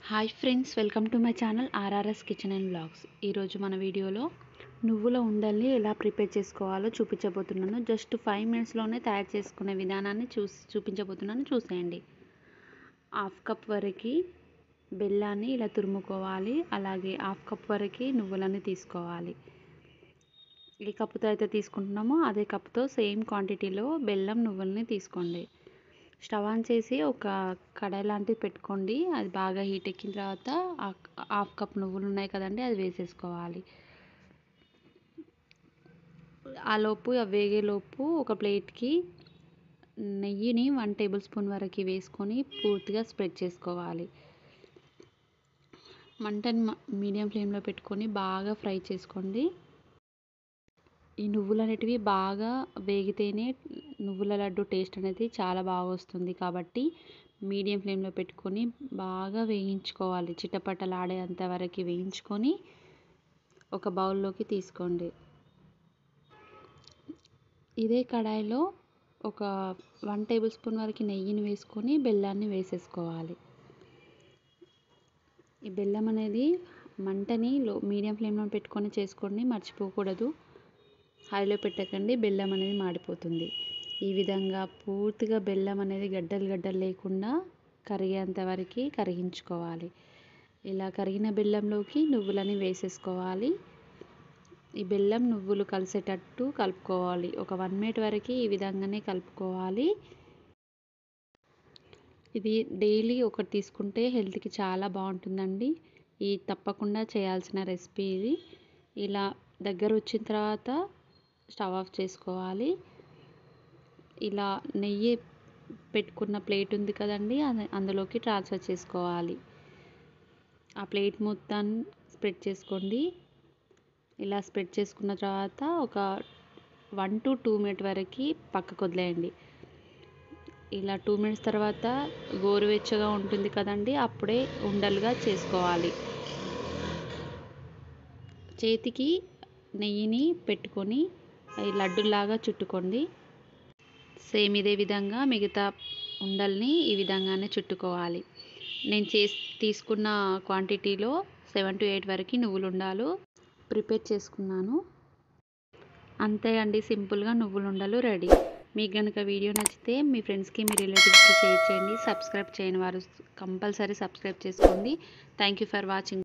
Hi friends, welcome to my channel RRS kitchen and blogs. ఈరోజు మన వీడియోలో నువ్వుల ఉండల్ని ఎలా ప్రిపేర్ చేసుకోవాలో చూపించబోతున్నాను. జస్ట్ 5 మినిట్స్లోనే తయారు చేసుకునే విధానాన్ని చూపించబోతున్నాను, చూసేయండి. హాఫ్ కప్ వరకు బెల్లాన్ని ఇలా తురుముకోవాలి. అలాగే హాఫ్ కప్ వరకు నువ్వులని తీసుకోవాలి. ఏ కప్పుతో అయితే తీసుకుంటున్నామో అదే కప్తో సేమ్ క్వాంటిటీలో బెల్లం నువ్వుల్ని తీసుకోండి. స్టవ్ ఆన్ చేసి ఒక కడాయి లాంటిది పెట్టుకోండి. అది బాగా హీట్ ఎక్కిన తర్వాత హాఫ్ కప్ నువ్వులు ఉన్నాయి కదండి, అది వేసేసుకోవాలి. అవి వేగేలోపు ఒక ప్లేట్కి నెయ్యిని 1 టేబుల్ స్పూన్ వరకు వేసుకొని పూర్తిగా స్ప్రెడ్ చేసుకోవాలి. మంటని మీడియం ఫ్లేమ్లో పెట్టుకొని బాగా ఫ్రై చేసుకోండి. ఈ నువ్వులు అనేటివి బాగా వేగితేనే నువ్వుల లడ్డు టేస్ట్ అనేది చాలా బాగా వస్తుంది. కాబట్టి మీడియం ఫ్లేమ్లో పెట్టుకొని బాగా వేయించుకోవాలి. చిటపటలాడేంత వరకు వేయించుకొని ఒక బౌల్లోకి తీసుకోండి. ఇదే కడాయిలో ఒక 1 టేబుల్ స్పూన్ వరకు నెయ్యిని వేసుకొని బెల్లాన్ని వేసేసుకోవాలి. ఈ బెల్లం అనేది మంటని మీడియం ఫ్లేమ్లో పెట్టుకొని చేసుకోండి, మర్చిపోకూడదు. హైలో పెట్టకండి, బెల్లం అనేది మాడిపోతుంది. ఈ విధంగా పూర్తిగా బెల్లం అనేది గడ్డలు లేకుండా కరిగేంత వరకు కరిగించుకోవాలి. ఇలా కరిగిన బెల్లంలోకి నువ్వులని వేసేసుకోవాలి. ఈ బెల్లం నువ్వులు కలిసేటట్టు కలుపుకోవాలి. ఒక 1 మినిట్ వరకు ఈ విధంగానే కలుపుకోవాలి. ఇది డైలీ ఒకటి తీసుకుంటే హెల్త్కి చాలా బాగుంటుందండి. ఇది తప్పకుండా చేయాల్సిన రెసిపీ ఇది. ఇలా దగ్గర వచ్చిన తర్వాత స్టవ్ ఆఫ్ చేసుకోవాలి. ఇలా నెయ్యి పెట్టుకున్న ప్లేట్ ఉంది కదండి, అందులోకి ట్రాన్స్ఫర్ చేసుకోవాలి. ఆ ప్లేట్ మొత్తం స్ప్రెడ్ చేసుకోండి. ఇలా స్ప్రెడ్ చేసుకున్న తర్వాత ఒక 1 to 2 మినిట్ వరకు పక్కకు వదిలేయండి. ఇలా 2 మినిట్స్ తర్వాత గోరువెచ్చగా ఉంటుంది కదండి, అప్పుడే ఉండలుగా చేసుకోవాలి. చేతికి నెయ్యిని పెట్టుకొని లడ్డులాగా చుట్టుకోండి. సేమ్ ఇదే విధంగా మిగతా ఉండల్ని ఈ విధంగానే చుట్టుకోవాలి. నేను తీసుకున్న క్వాంటిటీలో 7 to 8 వరకు నువ్వులు ఉండాలు ప్రిపేర్ చేసుకున్నాను. అంతే అండి, సింపుల్గా నువ్వులు ఉండలు రెడీ. మీకు కనుక వీడియో నచ్చితే మీ ఫ్రెండ్స్కి, మీ రిలేటివ్స్కి షేర్ చేయండి. సబ్స్క్రైబ్ చేయని వారు కంపల్సరీ సబ్స్క్రైబ్ చేసుకోండి. Thank you for watching.